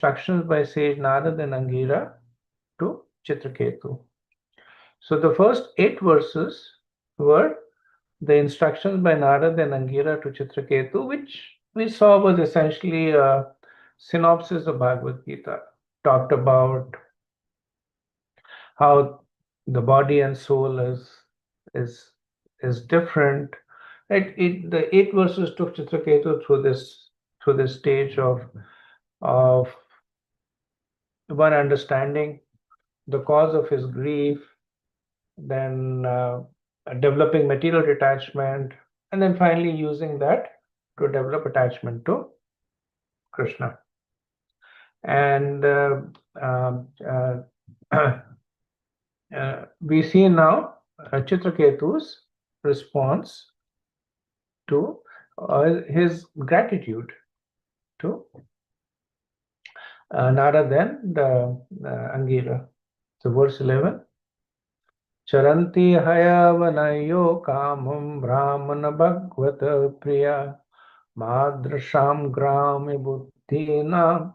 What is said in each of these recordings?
instructions by sage Narada and Angira to Chitraketu. So the first 8 verses were the instructions by Narada and Angira to Chitraketu, which we saw was essentially a synopsis of Bhagavad Gita. Talked about how the body and soul is is different. The 8 verses took Chitraketu through this stage of one understanding the cause of his grief, then developing material detachment, and then finally using that to develop attachment to Krishna. And we see now Chitraketu's response to his gratitude to Narada and Angira. So verse 11. Charanti hayavanayo kamam brahmana bhagavata priya madrasham grami buddhina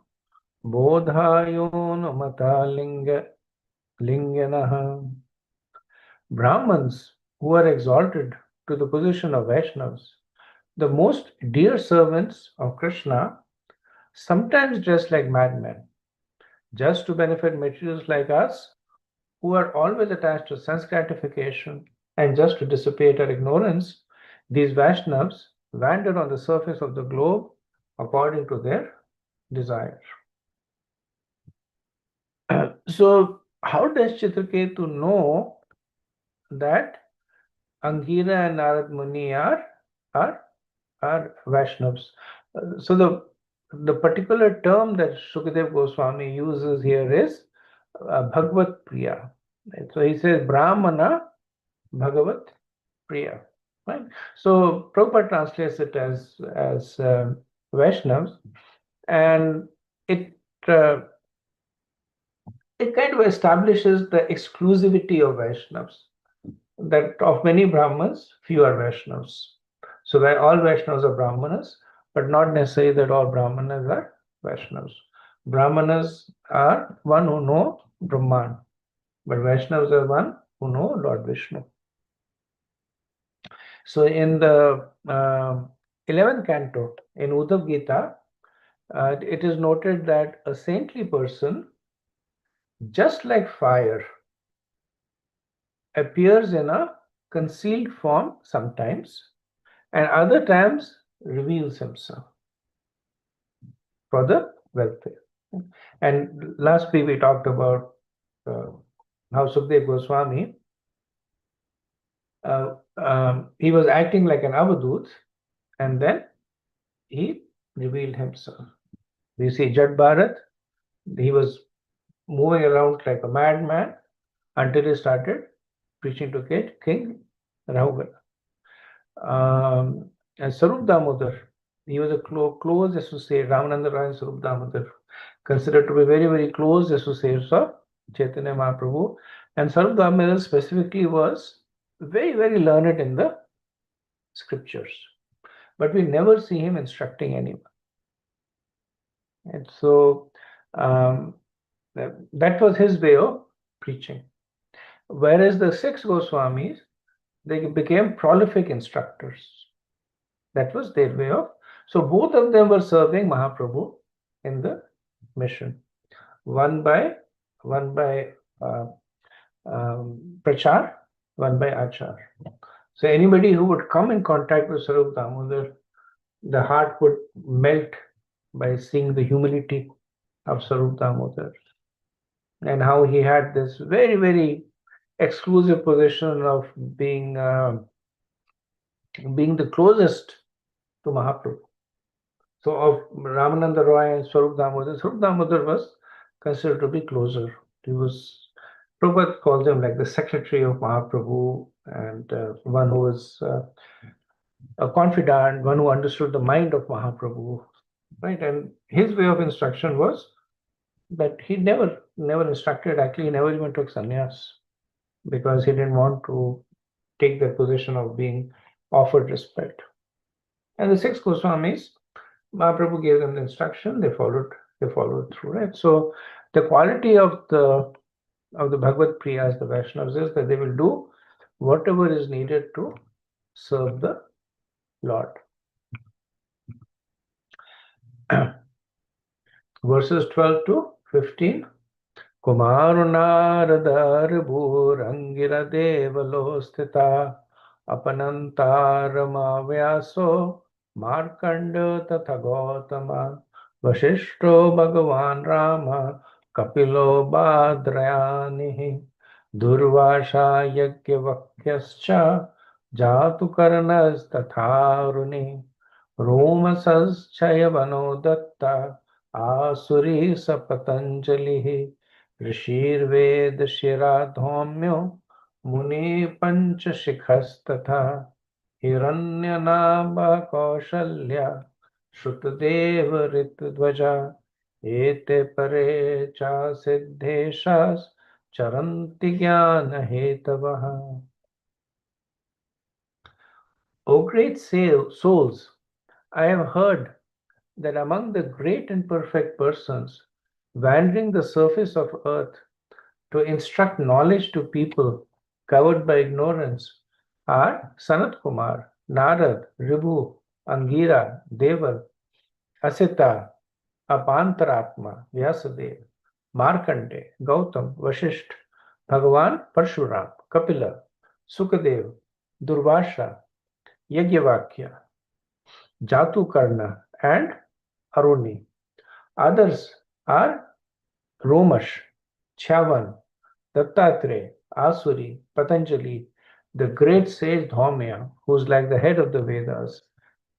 bodhayon mata linganaha. Brahmans who are exalted to the position of Vaishnavas, the most dear servants of Krishna, sometimes dress like madmen, just to benefit materials like us, who are always attached to sense gratification, and just to dissipate our ignorance. These Vaishnavas wander on the surface of the globe according to their desire. So, how does Chitraketu know that Angira and Narad Muni are Vaishnavas? So the particular term that Shukadev Goswami uses here is Bhagavat Priya. Right? So he says Brahmana Bhagavat Priya. Right? So Prabhupada translates it as Vaishnavas, and it kind of establishes the exclusivity of Vaishnavas. That of many Brahmins, few are Vaishnavas. So where all Vaishnavas are Brahmanas, but not necessarily that all Brahmanas are Vaishnavas. Brahmanas are one who know Brahman, but Vaishnavas are one who know Lord Vishnu. So in the 11th canto in Uddhav Gita, it is noted that a saintly person, just like fire, appears in a concealed form sometimes, and other times reveals himself for the welfare. And last week we talked about how Sukdev Goswami, he was acting like an Avadut, and then he revealed himself. We see Jat Bharat, he was moving around like a madman until he started preaching to King Rahugana. And Sarup Damodar, he was a close associate, Ramananda Roy and Sarup Damodar, considered to be very, very close associates of Chaitanya Mahaprabhu. And Sarup Damodar specifically was very, very learned in the scriptures. But we never see him instructing anyone. And so that was his way of preaching. Whereas the 6 Goswamis, they became prolific instructors. That was their way of. So both of them were serving Mahaprabhu in the mission. One by Prachar, one by Achar. So anybody who would come in contact with Sarup Damodar, the heart would melt by seeing the humility of Sarup Damodar and how he had this very, very exclusive position of being the closest to Mahaprabhu. So of Ramananda Roy and Swarup Damodar was considered to be closer. He was, Prabhupada called him like the secretary of Mahaprabhu, and one who was a confidant, one who understood the mind of Mahaprabhu, right? And his way of instruction was that he never instructed, actually he never even took sannyas, because he didn't want to take that position of being offered respect. And the 6 Goswamis, Mahaprabhu gave them the instruction, they followed they followed through, right? So the quality of the Bhagavad Priyas, the Vaishnavas, is that they will do whatever is needed to serve the Lord. Verses 12 to 15. कुमारुनारदर्भूरङ्गिर देवलो स्थिता अपनन्तारमाव्यासो मार्कण्ड तथा गौतम वसिष्ठो भगवान् राम कपिलो बाद्रयानिः दुर्वासा यज्ञवक्यश्च जातुकर्णस्तथारुणि रोमसश्चयवनो दत्ता आसुरी स पतञ्जलिः ऋषिर्वेदशिराधौम्यो मुनिपञ्चशिखस्तथा हिरण्यनाभः कौशल्या श्रुतदेव ऋतध्वजा एते परे च सिद्धेशाश्चरन्ति ज्ञानहेतवः. O great souls, I have heard that among the great and perfect persons wandering the surface of earth to instruct knowledge to people covered by ignorance are Sanat Kumar, Narad, Ribhu, Angira, Deval, Asita, Apantaratma, Vyasadeva, Markande, Gautam, Vashisht, Bhagavan Parshuram, Kapila, Sukadev, Durvasha, Yagyavakya, Jatukarna, and Aruni. Others are Romash, Chyavan, Dattatreya, Asuri, Patanjali, the great sage Dhaumya, who is like the head of the Vedas,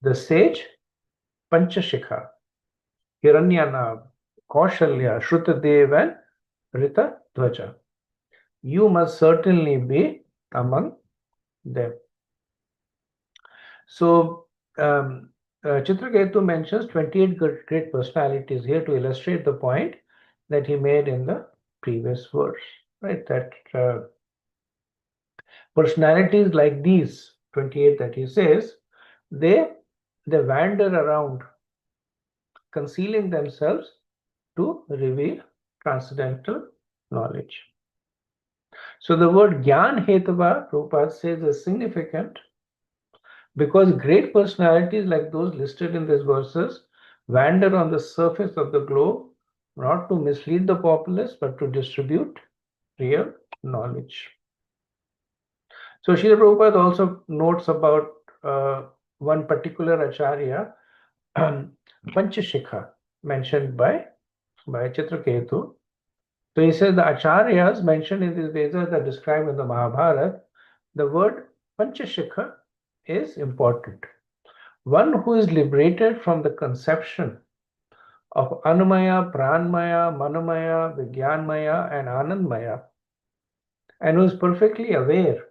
the sage Panchashikha, Hiranyanab, Kaushalya, Shrutadev, and Rita Dvaja. You must certainly be among them. So, Chitraketu mentions 28 great personalities here to illustrate the point that he made in the previous verse, right? That personalities like these 28 that he says, they wander around, concealing themselves to reveal transcendental knowledge. So the word Gyan Hetava, Prabhupada says, is significant because great personalities like those listed in these verses wander on the surface of the globe, not to mislead the populace, but to distribute real knowledge. So Srila Prabhupada also notes about one particular Acharya, Panchashikha, mentioned by Chitraketu. So he says the Acharyas mentioned in these Vedas that described in the Mahabharata, the word Panchashikha is important. One who is liberated from the conception of Anumaya, Pranmaya, Manomaya, Vigyanmaya, and Anandmaya, and who is perfectly aware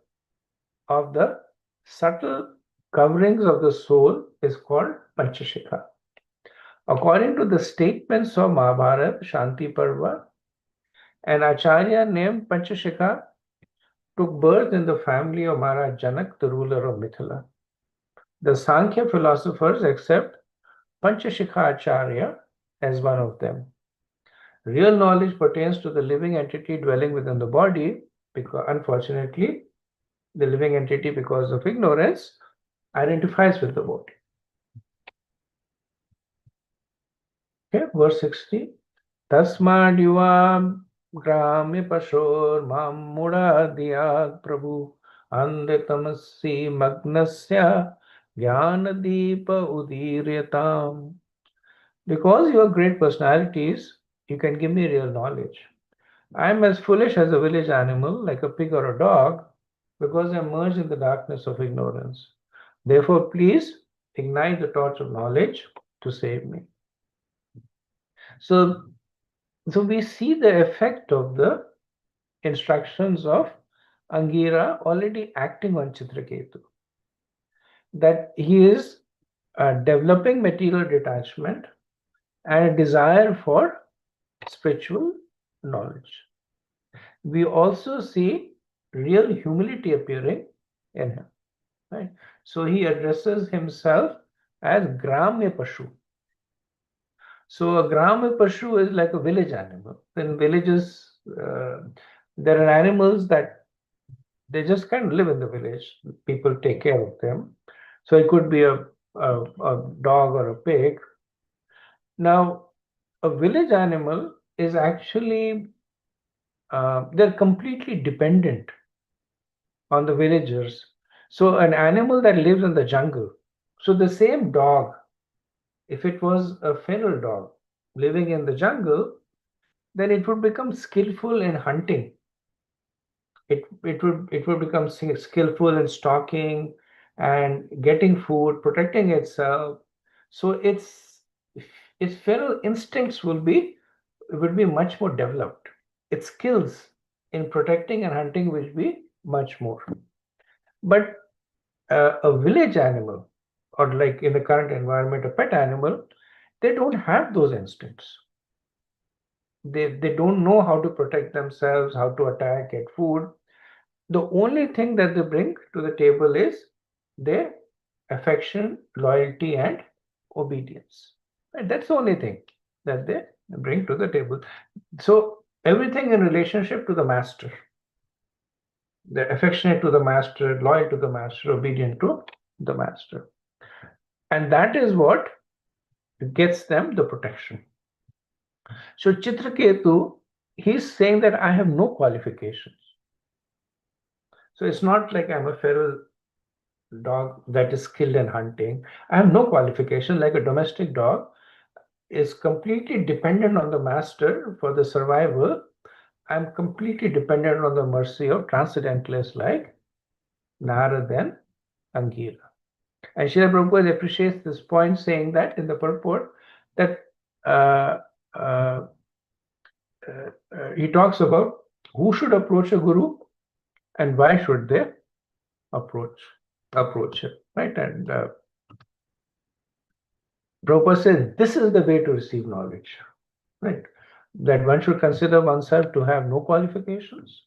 of the subtle coverings of the soul is called Panchashikha. According to the statements of Mahabharata, Shanti Parva, an Acharya named Panchashikha took birth in the family of Maharaj Janak, the ruler of Mithila. The Sankhya philosophers accept Panchashikha Acharya as one of them. Real knowledge pertains to the living entity dwelling within the body, because unfortunately, the living entity, because of ignorance, identifies with the body. Okay, verse 60. Tasmad yuvam grami pashor mam muda diyat prabhu andritamasi magnasya jnanadeepa udiryatam. Because you are great personalities, you can give me real knowledge. I am as foolish as a village animal, like a pig or a dog, because I am merged in the darkness of ignorance. Therefore, please ignite the torch of knowledge to save me. So we see the effect of the instructions of Angira already acting on Chitraketu. That he is developing material detachment and a desire for spiritual knowledge. We also see real humility appearing in him. Right? So he addresses himself as Gramya Pashu. So a Grama Pashu is like a village animal. In villages, there are animals that they just kind of live in the village. People take care of them. So it could be a dog or a pig. Now, a village animal is actually, they're completely dependent on the villagers. So an animal that lives in the jungle. So the same dog, if it was a feral dog living in the jungle, then it would become skillful in hunting. It would become skillful in stalking and getting food, protecting itself. So its feral instincts would be much more developed. Its skills in protecting and hunting will be much more. But a village animal, or like in the current environment, a pet animal, they don't have those instincts. They don't know how to protect themselves, how to attack, get food. The only thing that they bring to the table is their affection, loyalty, and obedience. And that's the only thing that they bring to the table. So everything in relationship to the master. They're affectionate to the master, loyal to the master, obedient to the master. And that is what gets them the protection. So Chitraketu, he's saying that I have no qualifications. So it's not like I'm a feral dog that is skilled in hunting. I have no qualification. Like a domestic dog is completely dependent on the master for the survival. I'm completely dependent on the mercy of transcendentalists like Narad and Angira. And Srila Prabhupada appreciates this point, saying that in the purport that uh, uh, he talks about who should approach a guru and why should they approach him, right? And Prabhupada says this is the way to receive knowledge, right? That one should consider oneself to have no qualifications,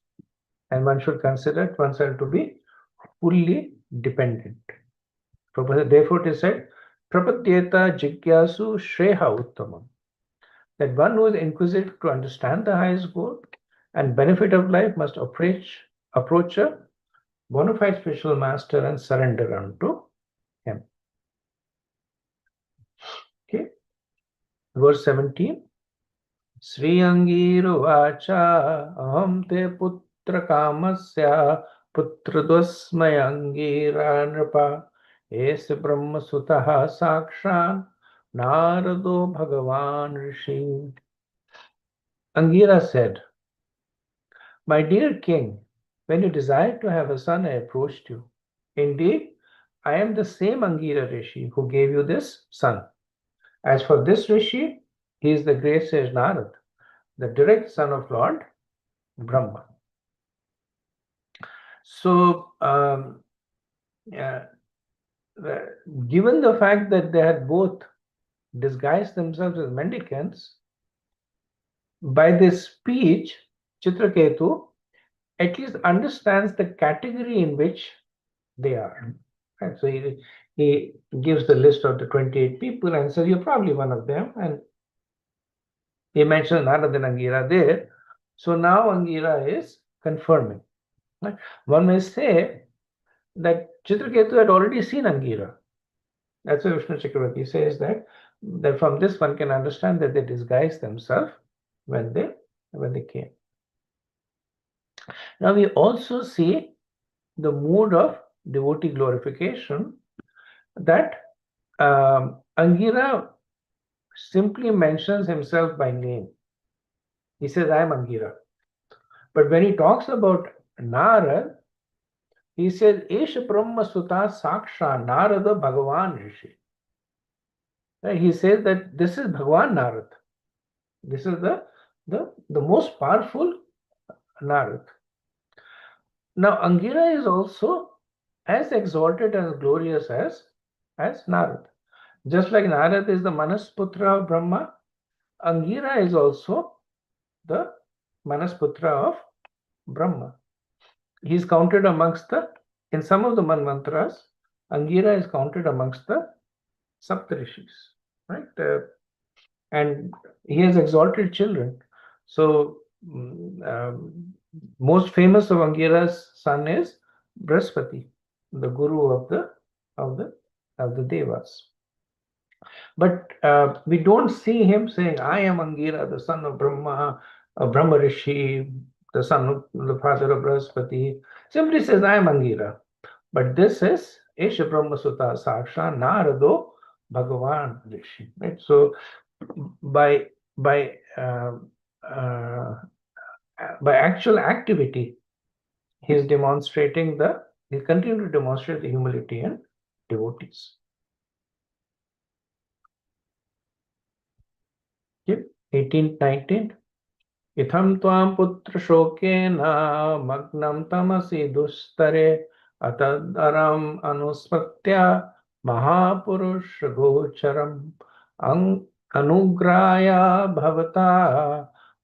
and one should consider oneself to be fully dependent. Prabhupada, therefore, it is said, Prapadyeta Jigyasu Shreha Uttamam. That one who is inquisitive to understand the highest goal and benefit of life must approach a bona fide spiritual master and surrender unto him. Okay, verse 17. Sri Angiruvacha aham te putra kamasya putradosmay angira nrapa ese brahma sutaha sakshan narado bhagavan rishi. Angira said, my dear king, when you desired to have a son, I approached you. Indeed, I am the same Angira Rishi who gave you this son. As for this Rishi, he is the great sage Narad, the direct son of Lord Brahma. So, yeah, given the fact that they had both disguised themselves as mendicants, by this speech, Chitraketu at least understands the category in which they are. And so he gives the list of the 28 people and says, you're probably one of them. And he mentions Narad and Angira there. So now Angira is confirming. Right? One may say that Chitraketu had already seen Angira. That's why Vishnu Chakravarti says that from this one can understand that they disguised themselves when they came. Now we also see the mood of devotee glorification that Angira simply mentions himself by name. He says, I am Angira. But when he talks about Narad, he says, Esha Brahma Sutta Saksha Narada Bhagavan Rishi. He says that this is Bhagavan Narad. This is the most powerful Narad. Now, Angira is also as exalted and glorious as Narad. Just like Narad is the Manasputra of Brahma, Angira is also the Manasputra of Brahma. He is counted amongst in some of the Manvantras, Angira is counted amongst the Saptarishis, right? and he has exalted children. So most famous of Angira's son is Brihaspati, the guru of the of the Devas. But we don't see him saying, "I am Angira, the son of Brahma, Brahma Rishi, the son of the father of Brihaspati." Simply says, "I am Angira." But this is Esha Brahma Sutta Saksha Narado Bhagavan Rishi. Right? So by by uh, uh, by actual activity, he is demonstrating he continues to demonstrate the humility in devotees. Okay. 1819. इत्थं त्वां पुत्रशोकेन मग्नं तमसि दुस्तरे अतदरम् अनुस्मृत्य महापुरुषगोचरम् अनुग्राय भवता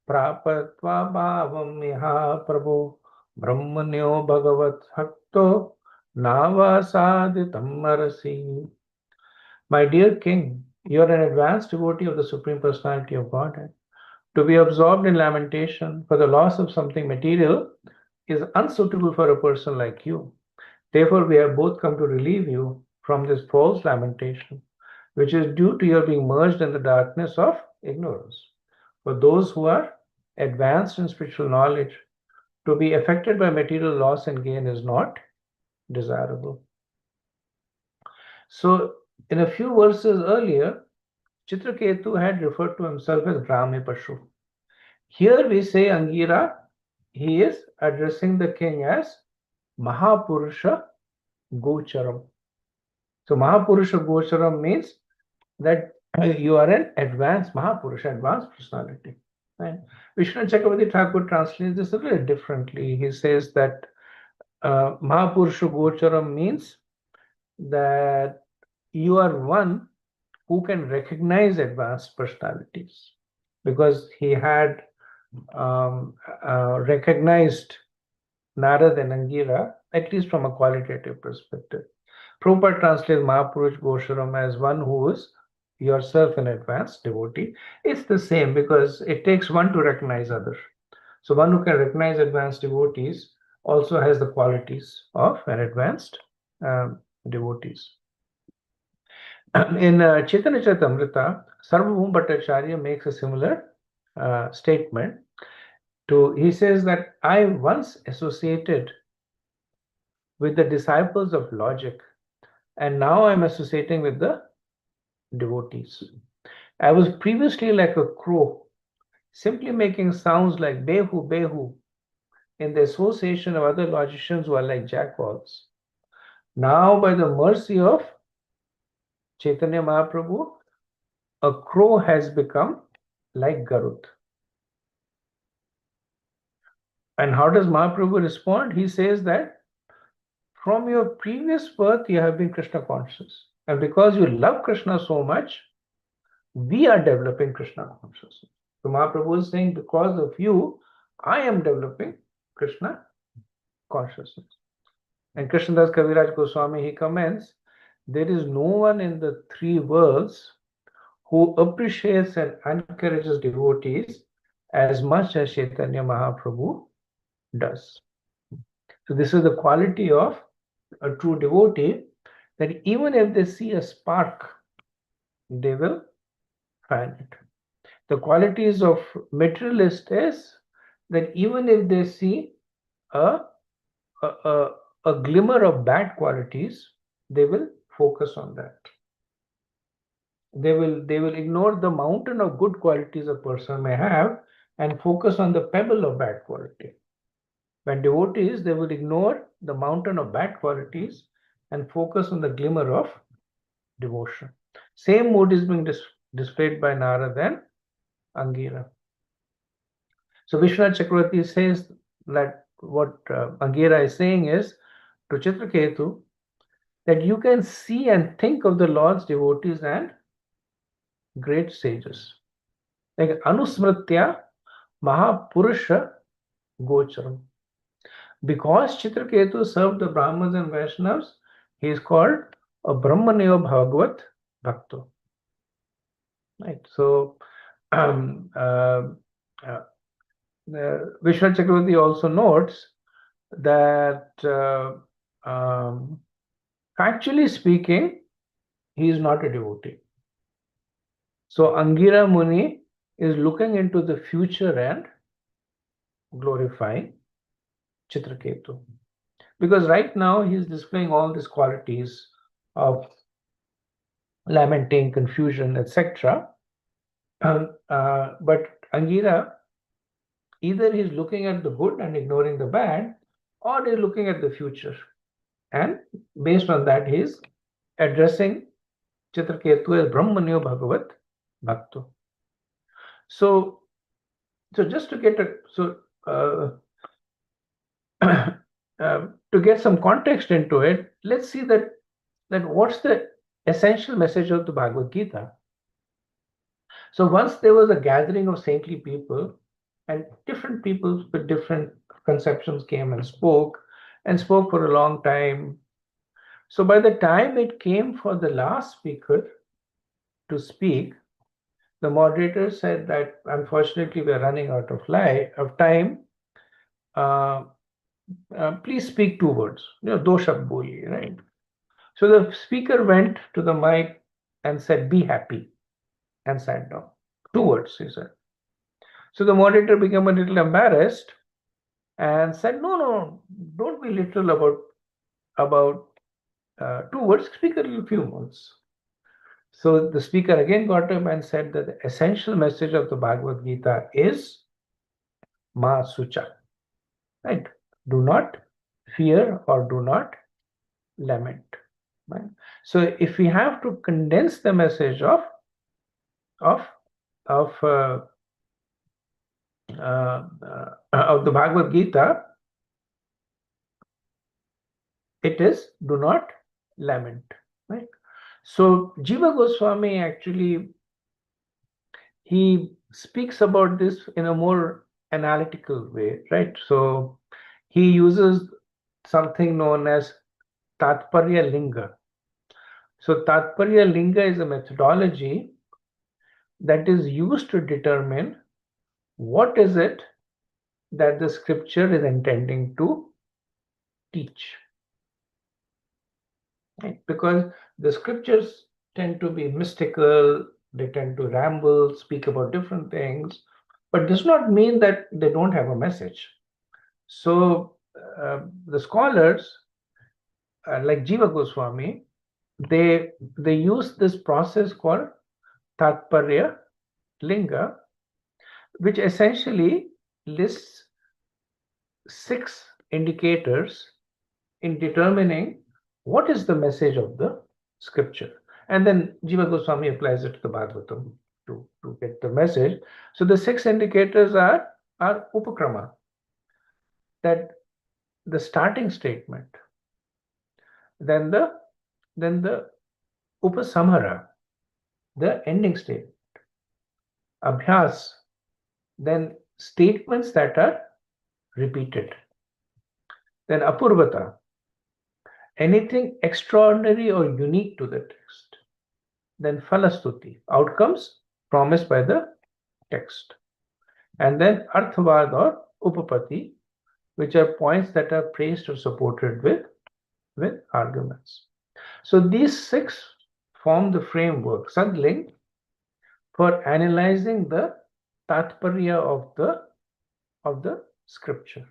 प्रापत्वा भावं यः प्रभो ब्रह्मण्यो भगवद्भक्तो नावसादितमर्हसि. My dear king, you are an advanced devotee of the Supreme Personality of Godhead. To be absorbed in lamentation for the loss of something material is unsuitable for a person like you. Therefore, we have both come to relieve you from this false lamentation, which is due to your being merged in the darkness of ignorance. For those who are advanced in spiritual knowledge, to be affected by material loss and gain is not desirable. So, in a few verses earlier, Chitraketu had referred to himself as Grame Pashu. Here we say Angira, he is addressing the king as Mahapurusha Gocharam. So Mahapurusha Gocharam means that you are an advanced Mahapurusha, advanced personality. Right? Vishnu Chakravarti Thakur translates this a little differently. He says that Mahapurusha Gocharam means that you are one who can recognize advanced personalities, because he had recognized Narad and Angira, at least from a qualitative perspective. Prabhupada translates Mahapurush Gosharam as one who is yourself an advanced devotee. It's the same because it takes one to recognize others. So one who can recognize advanced devotees also has the qualities of an advanced devotees. In Chaitanya Charitamrita, Sarvabhauma Bhattacharya makes a similar statement. He says that I once associated with the disciples of logic, and now I'm associating with the devotees. I was previously like a crow, simply making sounds like behu, behu, in the association of other logicians who are like jackals. Now, by the mercy of Chaitanya Mahaprabhu, a crow has become like Garud. And how does Mahaprabhu respond? He says that from your previous birth, you have been Krishna conscious. And because you love Krishna so much, we are developing Krishna consciousness. So Mahaprabhu is saying, because of you, I am developing Krishna consciousness. And Krishnadas Kaviraj Goswami, he comments, there is no one in the three worlds who appreciates and encourages devotees as much as Chaitanya Mahaprabhu does. So this is the quality of a true devotee, that even if they see a spark, they will fan it. The qualities of materialist is that even if they see a, a, a glimmer of bad qualities, they will focus on that. They will ignore the mountain of good qualities a person may have and focus on the pebble of bad quality. When devotees, they will ignore the mountain of bad qualities and focus on the glimmer of devotion. Same mood is being displayed by Narad and Angira. So Vishwanath Chakravarti says that what Angira is saying is to Chitraketu that you can see and think of the Lord's devotees and great sages. Like Anusmritya Mahapurusha Gocharam. Because Chitraketu served the Brahmins and Vaishnavas, he is called a Brahmaniyo Bhagavat Bhakto. Right. So um, uh, uh, Vishwanath Chakravarti also notes that factually speaking, he is not a devotee. So Angira Muni is looking into the future and glorifying Chitraketu. Because right now he is displaying all these qualities of lamenting, confusion, etc. But Angira, either he's looking at the good and ignoring the bad, or he's looking at the future. And based on that, he's addressing Chitraketu as Brahmanyo Bhagavat Bhakto. So, just to get uh, to get some context into it, let's see that what's the essential message of the Bhagavad Gita. So once there was a gathering of saintly people, and different people with different conceptions came and spoke for a long time. So by the time it came for the last speaker to speak, the moderator said that unfortunately we are running out of time. Please speak 2 words, do shabd boliye, right? So the speaker went to the mic and said, "Be happy," and sat down. 2 words, he said. So the moderator became a little embarrassed and said, "No, no, don't be literal about 2 words. Speak a little few words." So the speaker again got up and said that the essential message of the Bhagavad Gita is Ma Sucha, right? Do not fear or do not lament. Right? So if we have to condense the message of of uh, of the Bhagavad Gita, it is do not lament. Right? So Jiva Goswami actually he speaks about this in a more analytical way, right? So he uses something known as Tatparya Linga. So Tatparya Linga is a methodology that is used to determine what is it that the scripture is intending to teach. Right? Because the scriptures tend to be mystical, they tend to ramble, speak about different things, but does not mean that they don't have a message. So the scholars, like Jiva Goswami, they use this process called Tatparya Linga, which essentially lists 6 indicators in determining what is the message of the scripture. And then Jiva Goswami applies it to the Bhagavatam to get the message. So the 6 indicators are Upakrama, that the starting statement, then the Upasamhara, the ending statement, Abhyas, then statements that are repeated, then Apurvata, anything extraordinary or unique to the text, then Falastuti, outcomes promised by the text, and then Arthavad or Upapati, which are points that are praised or supported with arguments. So these 6 form the framework, Sadling, for analyzing the Tatparya of the scripture.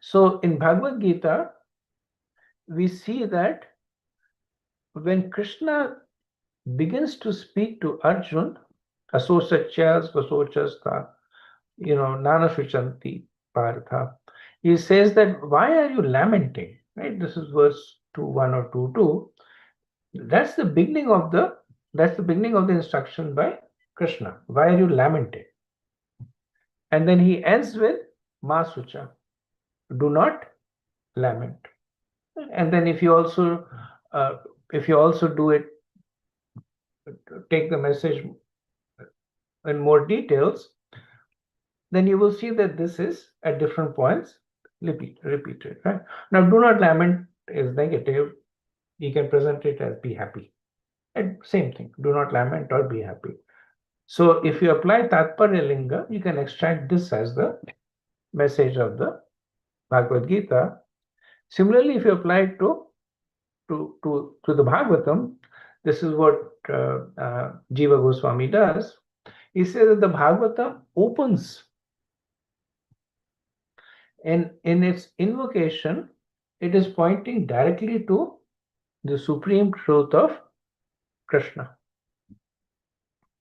So in Bhagavad Gita, we see that when Krishna begins to speak to Arjun, Asosachas, Vasochasta, Nana Shuchanti Partha, he says that why are you lamenting? Right? This is verse 2:1 or 2:2. That's the beginning of the instruction by Krishna. Why are you lamenting? And then he ends with Masucha. Do not lament. And then if you also do it, take the message in more details, then you will see that this is at different points repeated. Right? Now, do not lament is negative. You can present it as be happy. And same thing, do not lament or be happy. So if you apply Tatparya Linga, you can extract this as the message of the Bhagavad Gita. Similarly, if you apply it to the Bhagavatam, this is what Jiva Goswami does. He says that the Bhagavatam opens in its invocation, it is pointing directly to the supreme truth of Krishna.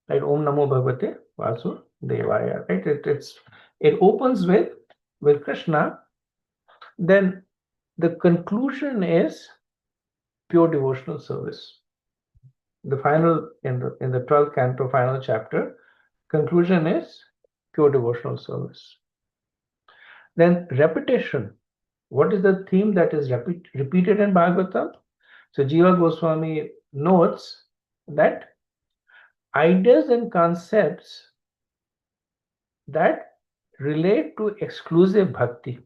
Right? Om Namo Bhagavate Vasudevaya. Right? It opens with Krishna. Then the conclusion is pure devotional service. The final in the 12th canto, final chapter, conclusion is pure devotional service. Then repetition. What is the theme that is repeated in Bhagavatam? So Jiva Goswami notes that ideas and concepts that relate to exclusive bhakti,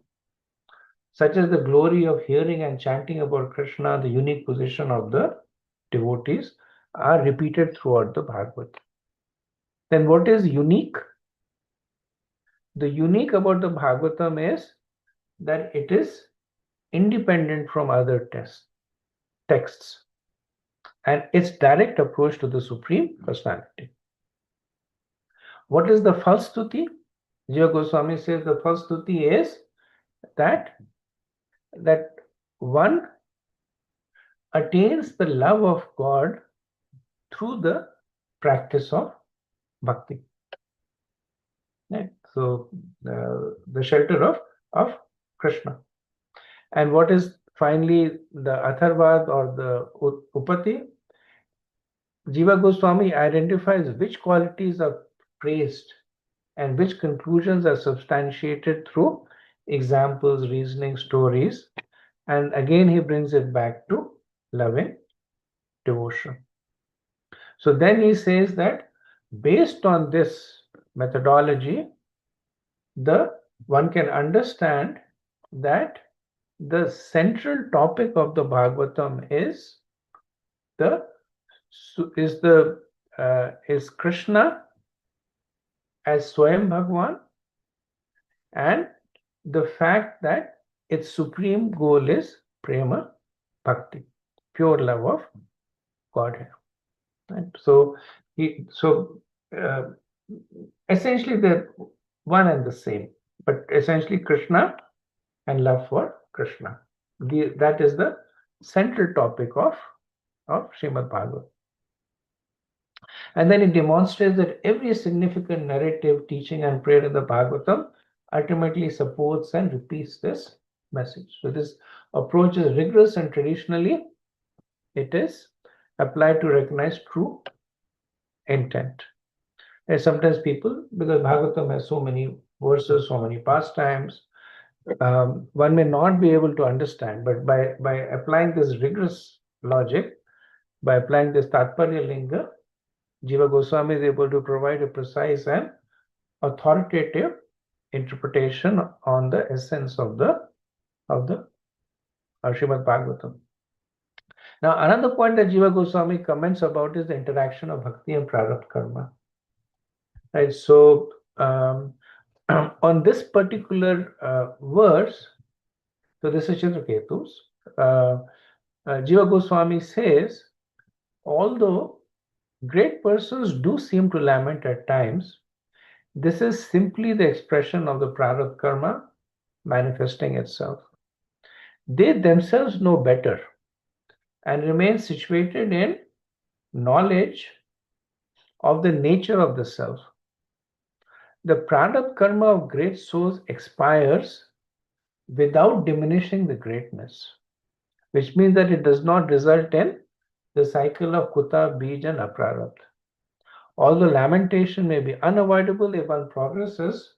such as the glory of hearing and chanting about Krishna, the unique position of the devotees, are repeated throughout the Bhagavad. Then what is unique? The unique about the Bhagavatam is that it is independent from other texts and its direct approach to the Supreme Personality. What is the false stuti? Jiva Goswami says the false stuti is that one attains the love of God through the practice of bhakti. Right? So the shelter of Krishna. And what is finally the Atharvad or the Upati? Jiva Goswami identifies which qualities are praised and which conclusions are substantiated through examples, reasoning, stories. And again, he brings it back to loving devotion. So then he says that based on this methodology, one can understand that the central topic of the Bhagavatam is Krishna as Swayam Bhagwan, and the fact that its supreme goal is prema bhakti, pure love of Godhead. Right? So essentially they're one and the same, but essentially Krishna and love for Krishna. That is the central topic of Srimad Bhagavatam. And then it demonstrates that every significant narrative, teaching, and prayer in the Bhagavatam ultimately supports and repeats this message. So this approach is rigorous, and traditionally it is applied to recognize true intent. And sometimes people, because Bhagavatam has so many verses, so many pastimes, one may not be able to understand, but by applying this rigorous logic, by applying this Tatparya Linga, Jiva Goswami is able to provide a precise and authoritative interpretation on the essence of the Srimad Bhagavatam. Now, another point that Jiva Goswami comments about is the interaction of bhakti and prarabdha karma. Right. So, on this particular verse, so this is Chitraketu's, Jiva Goswami says, although great persons do seem to lament at times, this is simply the expression of the prarabdha karma manifesting itself. They themselves know better and remain situated in knowledge of the nature of the self. The prarabdha karma of great souls expires without diminishing the greatness, which means that it does not result in the cycle of kuta, bij, and aprarabdha. Although lamentation may be unavoidable if one progresses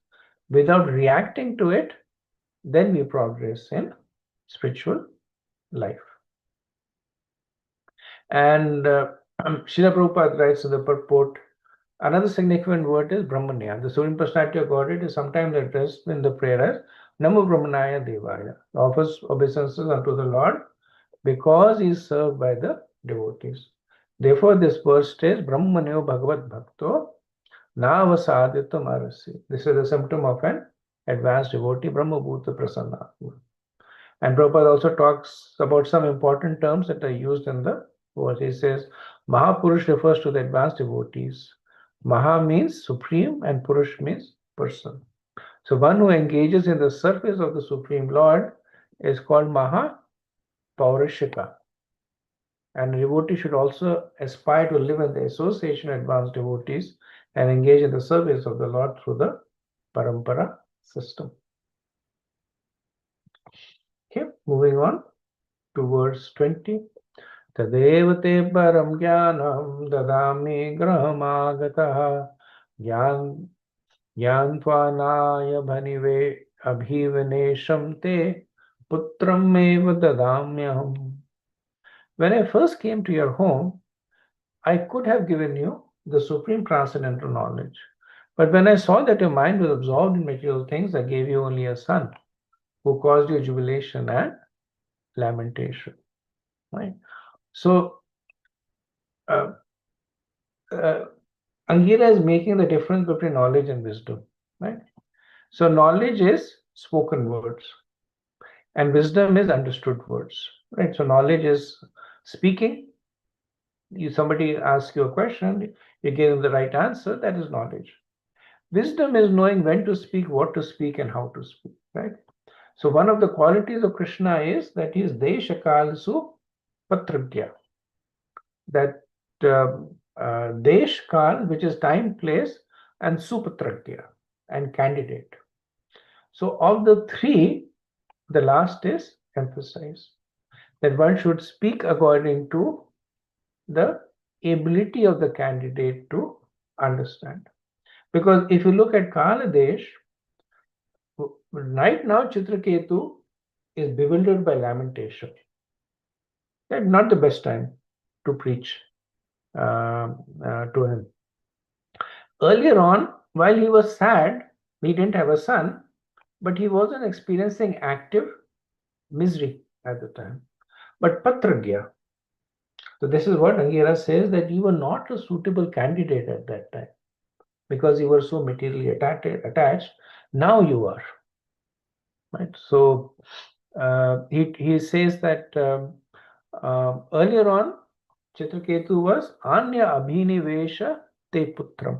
without reacting to it, then we progress in spiritual life. And Srila Prabhupada writes in the purport, another significant word is Brahmanya. The Supreme Personality of Godhead is sometimes addressed in the prayer as Namo Brahmanaya Devaya, offers obeisances unto the Lord because he is served by the devotees. Therefore, this verse says, Brahmanyo Bhagavat Bhakto Navasadhyatvam arasi. This is a symptom of an advanced devotee, Brahma Bhuta Prasanna. And Prabhupada also talks about some important terms that are used in the verse. He says, Mahapurush refers to the advanced devotees. Maha means supreme and Purush means person. So one who engages in the service of the Supreme Lord is called Maha Paurishika. And a devotee should also aspire to live in the association of advanced devotees and engage in the service of the Lord through the Parampara system. Okay, moving on to verse 20. Tadev te param jnanam dadami grahamagataha jnan jnantvanaya bhanive abhivanesham te putram eva dadamyaham. When I first came to your home, I could have given you the supreme transcendental knowledge. But when I saw that your mind was absorbed in material things, I gave you only a son who caused you jubilation and lamentation. Right? So, uh, uh, Angira is making the difference between knowledge and wisdom. Right? So, knowledge is spoken words, and wisdom is understood words. Right? So, knowledge is speaking. Somebody asks you a question, you give them the right answer. That is knowledge. Wisdom is knowing when to speak, what to speak, and how to speak, right? So one of the qualities of Krishna is that he is Deshakal Patragya. That Deshkal, which is time, place, and Supatragya, and candidate. So of the three, the last is emphasized. That one should speak according to the ability of the candidate to understand. Because if you look at Kaladesh, right now Chitraketu is bewildered by lamentation. That's not the best time to preach to him. Earlier on, while he was sad, he didn't have a son, but he wasn't experiencing active misery at the time. But Patragya, so this is what Angira says, that you were not a suitable candidate at that time because you were so materially attached. Now you are. Right? So he says that earlier on, Chitraketu was Anya Abhinivesha Te Putram.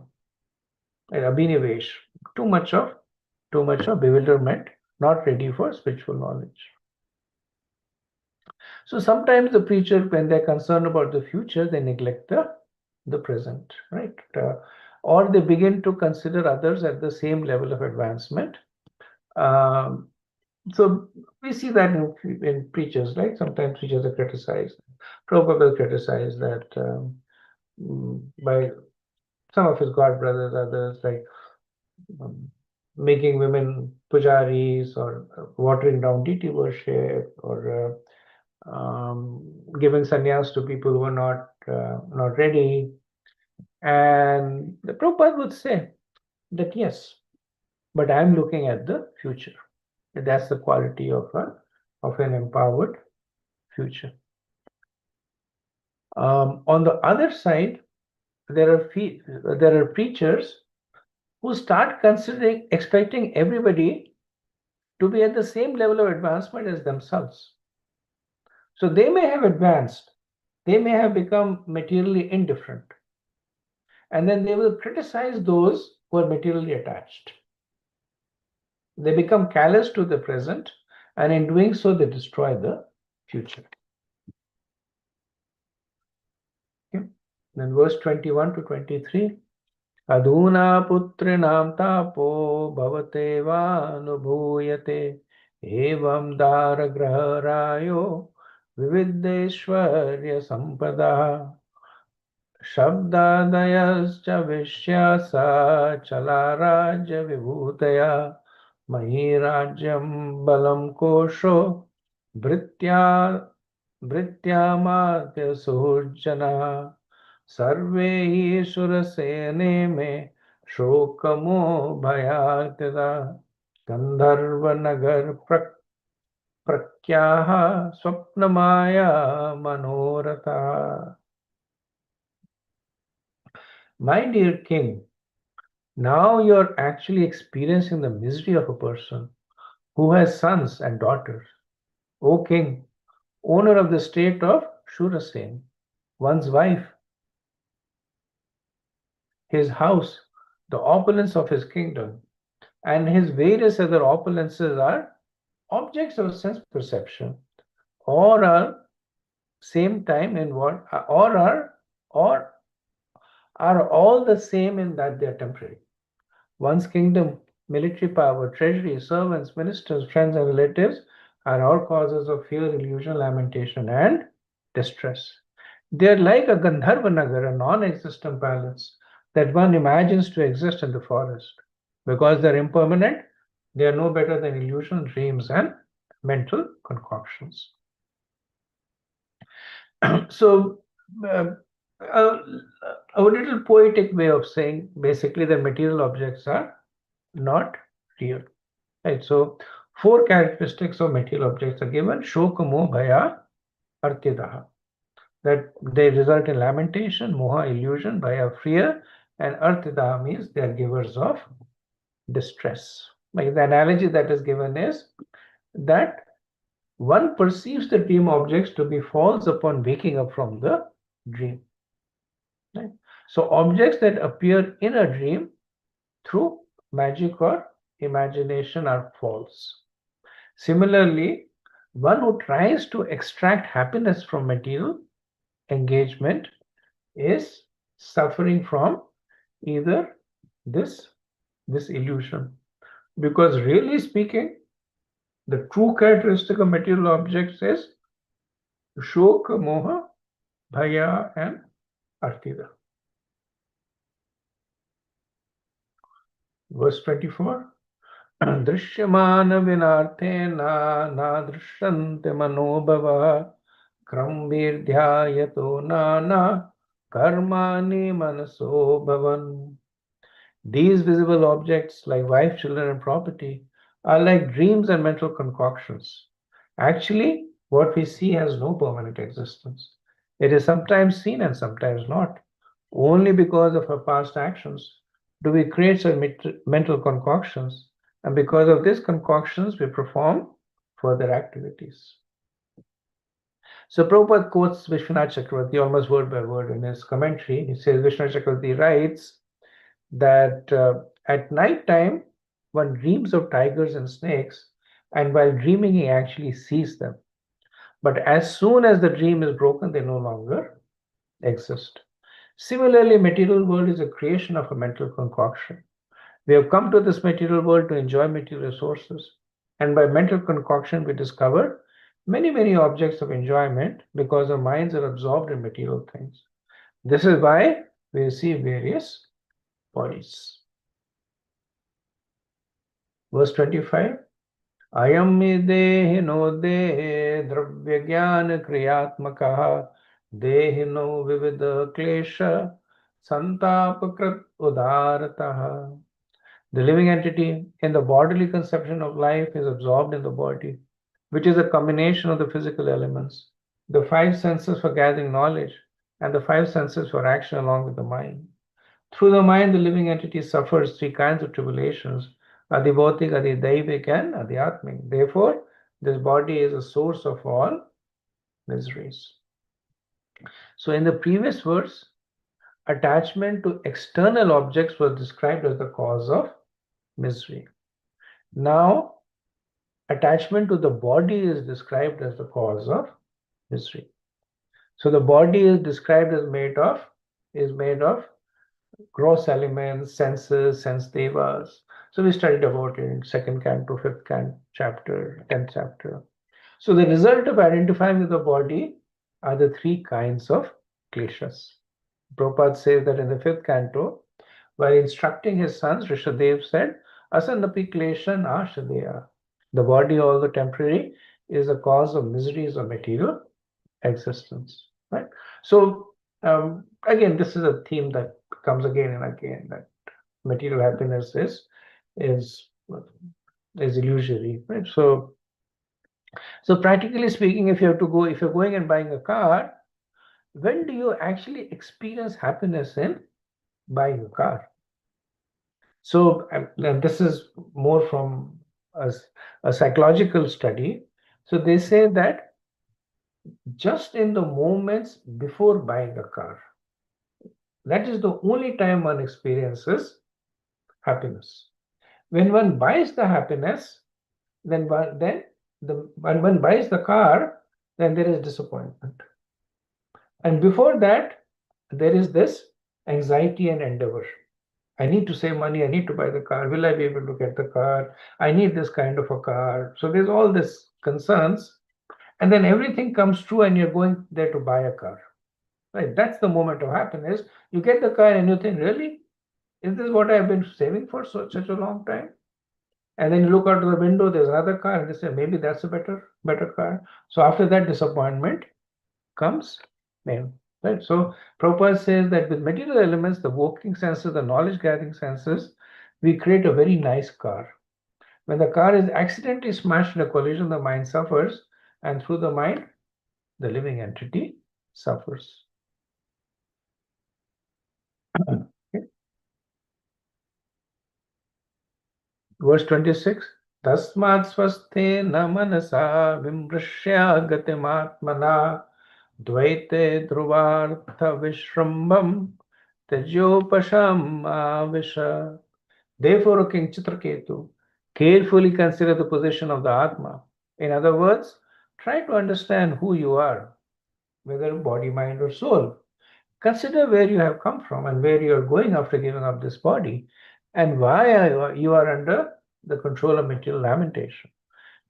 Right? Abhinivesh, too much of bewilderment, not ready for spiritual knowledge. So sometimes the preacher, when they're concerned about the future, they neglect the present, right? Or they begin to consider others at the same level of advancement. So we see that in preachers, right? Sometimes preachers are criticized. Prabhupada criticized that by some of his god brothers, others like making women pujaris or watering down deity worship or giving sannyas to people who are not ready. And the Prabhupada would say that yes, but I'm looking at the future. That's the quality of an empowered future. On the other side, there are preachers who start expecting everybody to be at the same level of advancement as themselves. So they may have advanced, they may have become materially indifferent, and then they will criticize those who are materially attached. They become callous to the present, and in doing so, they destroy the future. Okay. Then verse 21 to 23. Adhuna putrinam tapo bhavate vanubhuyate evam daragraharayo vividdeshwarya sampada शब्दादयश्च विश्यासा चलाराज्य विभूतया मयि राज्यं बलं कोशो भृत्या भृत्यामात्य सुहृज्जनः सर्वे हि सुरसेने मे शोकमो भयार्तिदा गन्धर्वनगर प्रख्याः स्वप्नमाया Manoratha. My dear king, Now you're actually experiencing the misery of a person who has sons and daughters. O king, owner of the state of Shurasen, one's wife, his house, the opulence of his kingdom, and his various other opulences are objects of sense perception, or are same time in what, or are all the same in that they are temporary. One's kingdom, military power, treasury, servants, ministers, friends, and relatives are all causes of fear, illusion, lamentation, and distress. They are like a Gandharva Nagar, a non existent palace that one imagines to exist in the forest. Because they're impermanent, they are no better than illusion, dreams, and mental concoctions. So, uh, a, a little poetic way of saying basically that material objects are not real. Right. So, four characteristics of material objects are given: shoka, moha, bhaya, artidaha. That they result in lamentation, moha, illusion, bhaya, fear, and artidaha means they are givers of distress. Like the analogy that is given is that one perceives the dream objects to be false upon waking up from the dream. Right? So objects that appear in a dream through magic or imagination are false. Similarly, one who tries to extract happiness from material engagement is suffering from either this this illusion. Because really speaking, the true characteristic of material objects is shoka, moha, bhaya, and artida. Verse 24. दृश्यमान विनार्थेन न दृश्यन्ते मनोभवः क्रमभिर्ध्यायतो नाना कर्माणि मनसो भवन्. These visible objects, like wife, children, and property, are like dreams and mental concoctions. Actually, what we see has no permanent existence. It is sometimes seen and sometimes not. Only because of our past actions do we create such mental concoctions, and because of these concoctions, we perform further activities. So Prabhupada quotes Vishwanath Chakravarti almost word by word in his commentary. He says, Vishwanath Chakravarti writes that at night time, one dreams of tigers and snakes, and while dreaming, he actually sees them. But as soon as the dream is broken, they no longer exist. Similarly, material world is a creation of a mental concoction. We have come to this material world to enjoy material resources, and by mental concoction, we discover many, many objects of enjoyment because our minds are absorbed in material things. This is why we see various bodies. Verse 25. अयं मे देहिनो देहे द्रव्यज्ञानक्रियात्मकः देहिनो विविध क्लेश संतापकृत उदारतः. The living entity in the bodily conception of life is absorbed in the body, which is a combination of the physical elements, the five senses for gathering knowledge, and the five senses for action along with the mind. Through the mind, the living entity suffers three kinds of tribulations: adhibautic, adhidaivik, and adhyatmic. Therefore, this body is a source of all miseries. So, in the previous verse, attachment to external objects was described as the cause of misery. Now, attachment to the body is described as the cause of misery. So, the body is described as made of gross elements, senses, sense devas. So we studied about it in second canto, fifth canto, chapter, 10th chapter. So the result of identifying with the body are the three kinds of kleshas. Prabhupada says that in the fifth canto, while instructing his sons, Rishadev said, Asanapi klesha nashadeya. The body, although temporary, is a cause of miseries of material existence. Right? So again, this is a theme that comes again and again, that material happiness is is illusory, right? So practically speaking, if you're going and buying a car, when do you actually experience happiness in buying a car? So and this is more from a, a psychological study. So they say that just in the moments before buying a car, that is the only time one experiences happiness. When one buys the happiness, when one buys the car, then there is disappointment. And before that, there is this anxiety and endeavor. I need to save money. I need to buy the car. Will I be able to get the car? I need this kind of a car. So there's all this concerns. And then everything comes true and you're going there to buy a car. Right? That's the moment of happiness. You get the car and you think, really? Is this what I've been saving for such a long time? And then you look out of the window, there's another car, and you say, maybe that's a better car. So after that disappointment comes name. Right? So Prabhupada says that with material elements, the working senses, the knowledge gathering senses, we create a very nice car. When the car is accidentally smashed in a collision, the mind suffers, and through the mind, the living entity suffers. Okay. Verse 26. Tasmat swaste na manasa vimrashya gatimatmana dvaite dhruvartha vishrambam tajopasham avisha. Therefore, O King Chitraketu, carefully consider the position of the Atma. In other words, try to understand who you are, whether body, mind, or soul. Consider where you have come from and where you are going after giving up this body, and why you are under the control of material lamentation.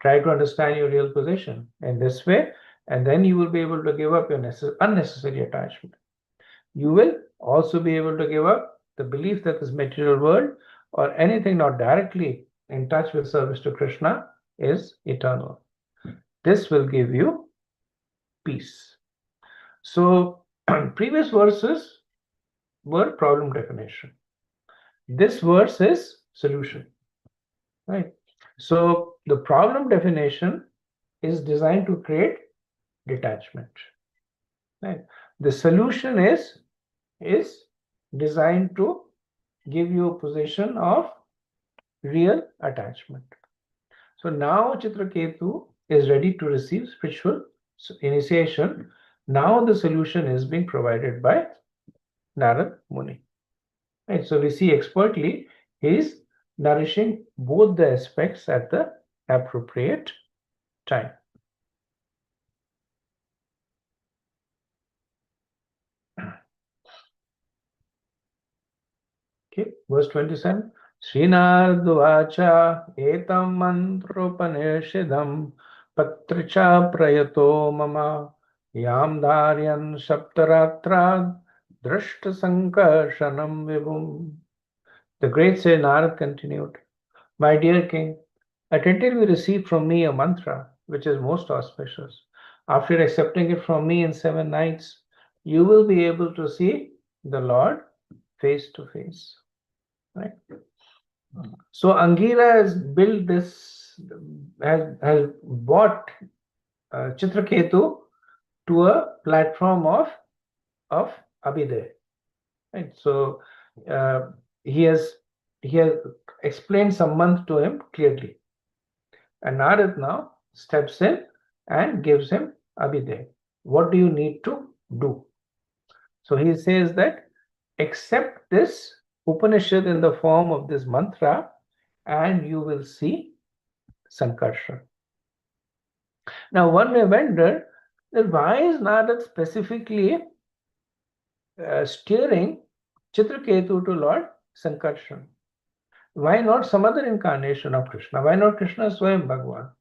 Try to understand your real position in this way, and then you will be able to give up your unnecessary attachment. You will also be able to give up the belief that this material world or anything not directly in touch with service to Krishna is eternal. This will give you peace. So, previous verses were problem definition. This verse is solution, right? So, the problem definition is designed to create detachment, right? The solution is designed to give you a position of real attachment. So now Chitraketu is ready to receive spiritual initiation. Now the solution is being provided by Narad Muni. Right? So we see expertly he is nourishing both the aspects at the appropriate time. Okay, verse 27. Srinarduvacha etam mantropaneshidam patricha prayato mama yam dharyan saptaratra drashta sankarshanam vibhum. The great Sri Narad continued, my dear king, attentively receive from me a mantra which is most auspicious. After accepting it from me in 7 nights, you will be able to see the Lord face to face. Right? So Angira has built this, has brought Chitraketu to a platform of Abhiday. Right? So uh, he has explained some month to him clearly, and Narad now steps in and gives him Abhiday. What do you need to do? So he says that accept this Upanishad in the form of this mantra, and you will see Sankarsha. Now, one may wonder that why is Narad specifically steering Chitraketu to Lord Sankarshan? Why not some other incarnation of Krishna? Why not Krishna Swayam Bhagwan?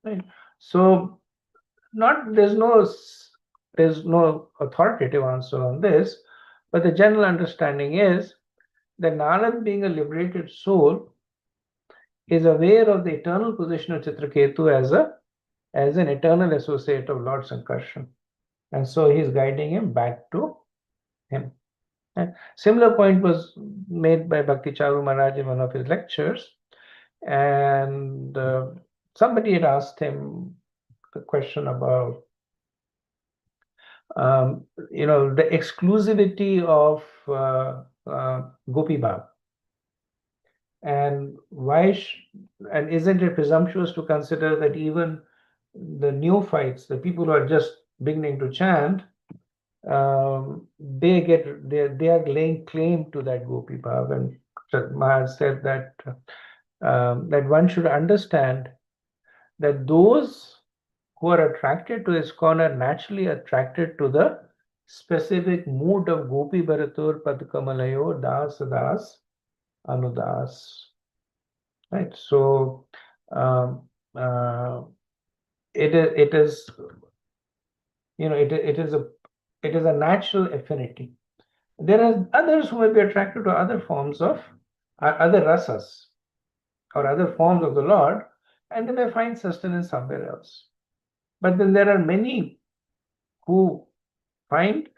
Right? So, not there's no authoritative answer on this, but the general understanding is that Narad, being a liberated soul, is aware of the eternal position of Chitraketu as an eternal associate of Lord Sankarshan. And so he's guiding him back to him. And similar point was made by Bhakti Charu Maharaj in one of his lectures. And somebody had asked him the question about, the exclusivity of Gopi Bhav. And and isn't it presumptuous to consider that even the neophytes, the people who are just beginning to chant, they are laying claim to that Gopi Bhav. And Maharaj said that one should understand that those who are attracted to ISKCON are naturally attracted to the specific mood of Gopi Bharatur Padkamalayo Das Das Anudas. Right. So um, uh, it is it is a natural affinity. There are others who may be attracted to other forms of other rasas or other forms of the Lord, and they may find sustenance somewhere else. But then there are many who find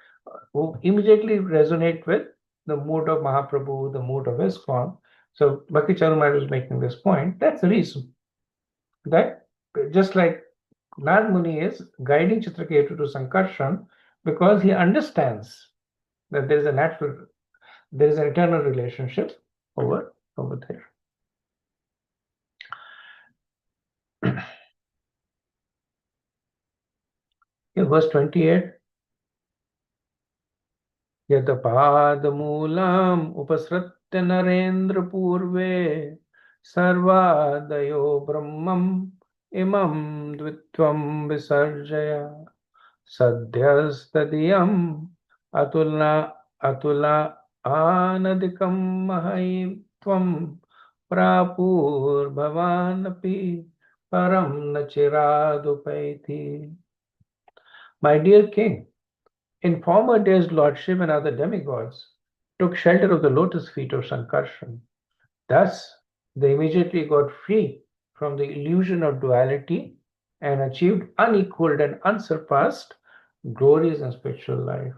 who immediately resonate with the mood of Mahaprabhu, the mood of ISKCON. So Bhakti Charumaharaj is making this point. That's the reason that just like Nag Muni is guiding Chitraketu to Sankarshan because he understands that there is an eternal relationship over there. In verse 28, यतपादमूलम् उपसृत्य Narendra पूर्वे सर्वादयो ब्रह्मम् इमं द्वित्वं विसर्जय सद्यस्तदीयम् अतुला अतुला आनदिकं महैत्वं प्रापुर्भवानपि परं न चिरादुपैति. My dear king, in former days, Lord Shiva and other demigods took shelter of the lotus feet of Sankarshan. Thus, they immediately got free from the illusion of duality and achieved unequaled and unsurpassed glories in spiritual life.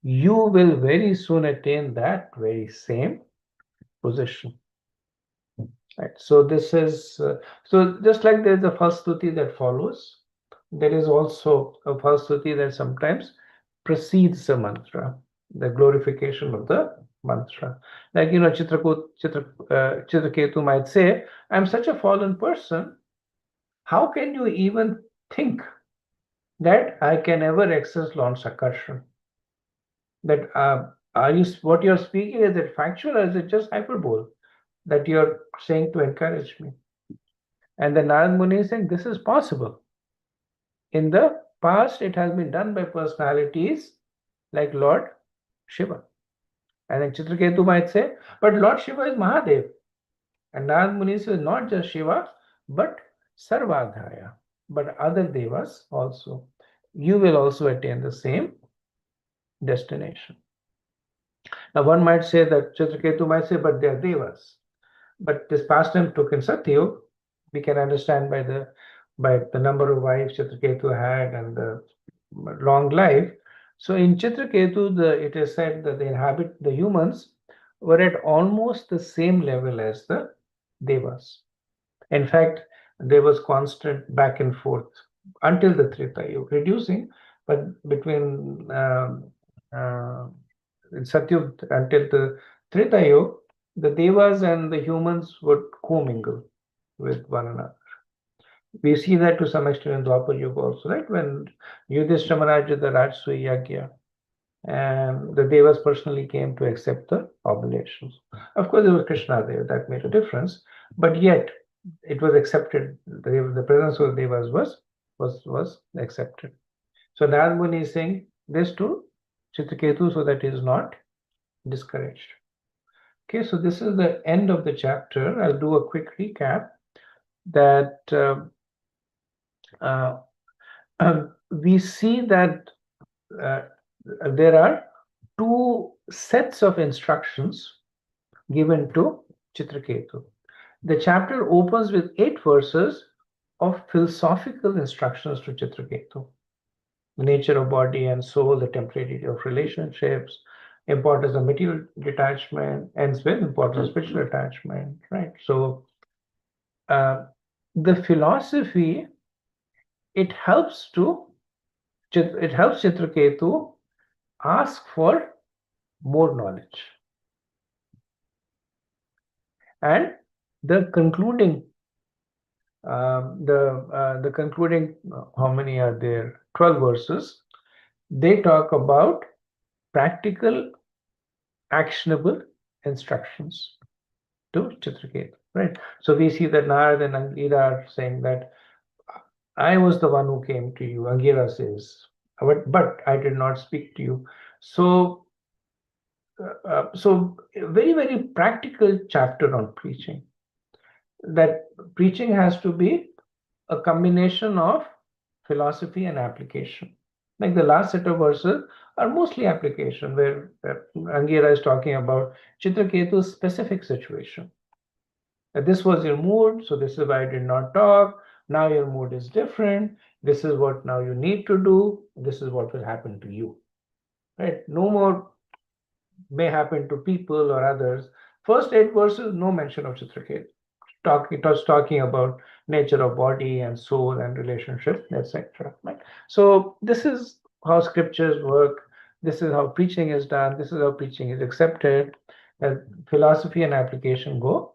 You will very soon attain that very same position. Right. So this is so just like there is a false stuti that follows, there is also a false stuti that sometimes precedes the mantra, the glorification of the mantra. Like Chitraketu might say, "I'm such a fallen person. How can you even think that I can ever access Lord Sakarshan? That are you what you're speaking, is it factual or is it just hyperbole that you're saying to encourage me?" And the Narad Muni is saying this is possible. In the past, it has been done by personalities like Lord Shiva. And then Chitraketu might say, but Lord Shiva is Mahadev. And Narad Muni says not just Shiva, but Sarvadhaya, but other devas also. You will also attain the same destination. Now, one might say that Chitraketu might say, but they are devas. But this pastime took in Satyug, we can understand by the number of wives Chitraketu had and the long life. So in Chitraketu, it is said that the humans were at almost the same level as the devas. In fact, there was constant back and forth until the Treta Yuga, reducing, but between Satyug until the Treta Yuga, the devas and the humans would commingle with one another. We see that to some extent in Dwapar Yuga also, right? When Yudhishthira Maharaj did the Rajsuya Yagya, and the devas personally came to accept the oblations. Of course, there was Krishna there, that made a difference, but yet it was accepted. The presence of the devas was accepted. So Narad Muni is saying this to Chitraketu so that he is not discouraged. Okay, so this is the end of the chapter. I'll do a quick recap that we see that there are two sets of instructions given to Chitraketu. The chapter opens with 8 verses of philosophical instructions to Chitraketu. The nature of body and soul, the temporality of relationships, importance of material detachment, ends with importance of spiritual attachment, right? So the philosophy, it helps Chitraketu ask for more knowledge. And the concluding, the concluding, how many are there? 12 verses. They talk about practical, actionable instructions to Chitraketu, right? So we see that Narad and Angira are saying that I was the one who came to you. Angira says, but I did not speak to you. So, so very, very practical chapter on preaching. That preaching has to be a combination of philosophy and application. Like the last set of verses are mostly application, where Angira is talking about Chitraketu's specific situation. This was your mood, so this is why I did not talk. Now your mood is different. This is what now you need to do. This is what will happen to you. Right? No more may happen to people or others. First 8 verses, no mention of Chitraketu. It was talking about nature of body and soul and relationship, etc. Right? So this is how scriptures work. This is how preaching is done. This is how preaching is accepted. And philosophy and application go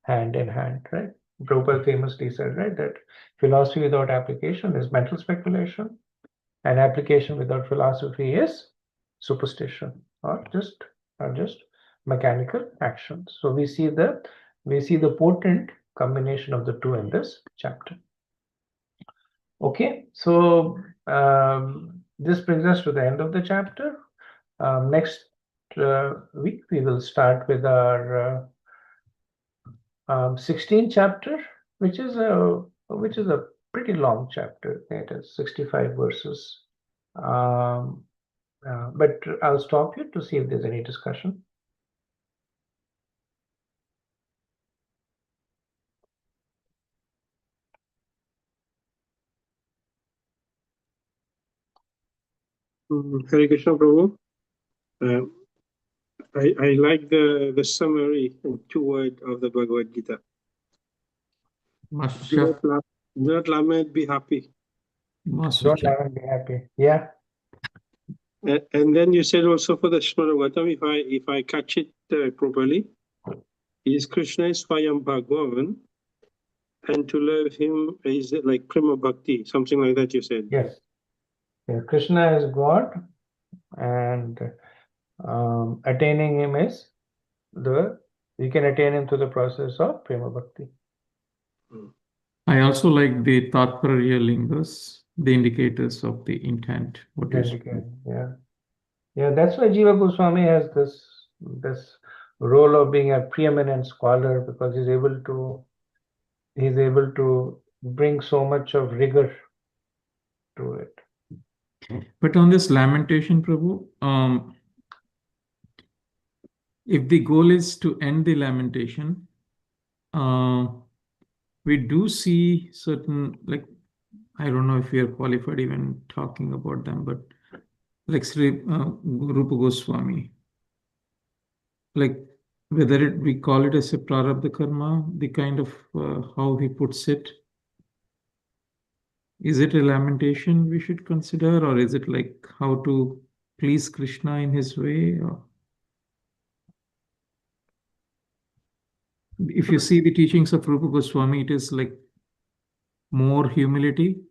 hand in hand, right? Prabhupada famously said, right, that philosophy without application is mental speculation, and application without philosophy is superstition, or just mechanical action. So we see the potent combination of the two in this chapter. Okay, so this brings us to the end of the chapter. Next week we will start with our 16th chapter, which is a pretty long chapter. It is 65 verses. But I'll stop you to see if there's any discussion. Hare Krishna, Prabhu. I like the summary in 2 words of the Bhagavad Gita. Do not lament, be happy. Don't lament, be happy. Yeah. And then you said also for the Smaravatam, if I catch it properly, is Krishna is Swayam Bhagavan, and to love him is like Prema Bhakti, something like that you said. Yes. Yeah, Krishna is God, and attaining him is you can attain him through the process of Prema Bhakti. I also like the Tatparya lingas, the indicators of the intent. What is Yeah, that's why Jiva Goswami has this role of being a preeminent scholar, because he's able to bring so much of rigor to it. But on this lamentation, Prabhu, if the goal is to end the lamentation, we do see certain, like, I don't know if we are qualified even talking about them, but like Sri Rupa Goswami, like whether we call it as a prarabdha karma, the kind of how he puts it, is it a lamentation we should consider, or is it like how to please Krishna in his way? Or if you see the teachings of Rupa Goswami, it is like more humility.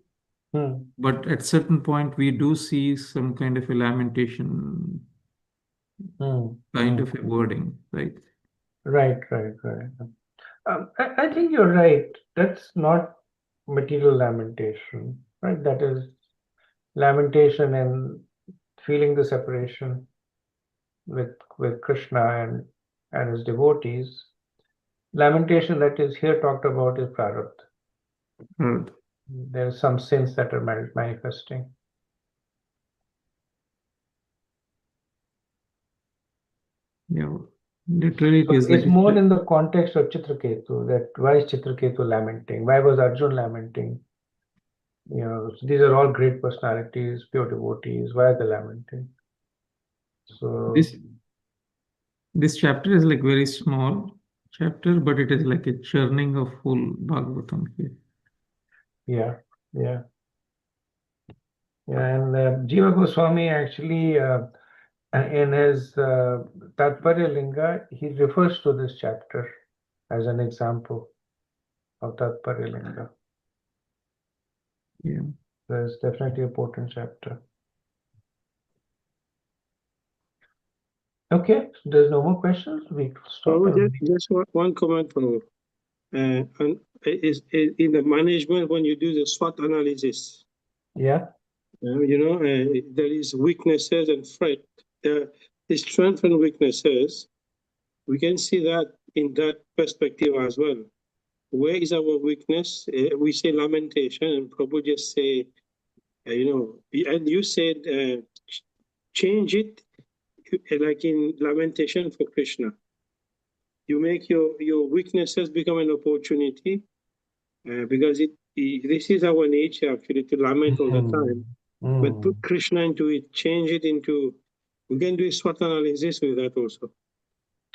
But at certain point, we do see some kind of a lamentation, kind of a wording, right? Right. I think you're right. That's not material lamentation, right? That is lamentation and feeling the separation with Krishna and his devotees. Lamentation that is here talked about is prarabdha. There are some sins that are manifesting. Yeah, literally it is It's like more in the context of Chitraketu, that why is Chitraketu lamenting? Why was Arjun lamenting? These are all great personalities, pure devotees. Why are they lamenting? So this chapter is like very small chapter, but it is like a churning of full Bhagavatam here. Yeah. And Jiva Goswami actually, in his Tatparya Linga, he refers to this chapter as an example of Tatparya Linga. Yeah. There's definitely a potent chapter. Okay, so there's no more questions. We stop. So just one comment, Prabhu. And is in the management when you do the SWOT analysis, Yeah. there is weaknesses and strength. The strength and weaknesses, we can see that in that perspective as well. Where is our weakness? We say lamentation, and Prabhu just say, and you said change it like in lamentation for Krishna. You make your weaknesses become an opportunity because this is our nature actually to lament all the time. But put Krishna into it, change it into, we can do a SWOT analysis with that also.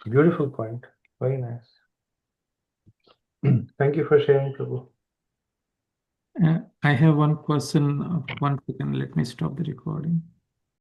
Beautiful point. Very nice. Thank you for sharing, Prabhu. I have one question. 1 second. Let me stop the recording.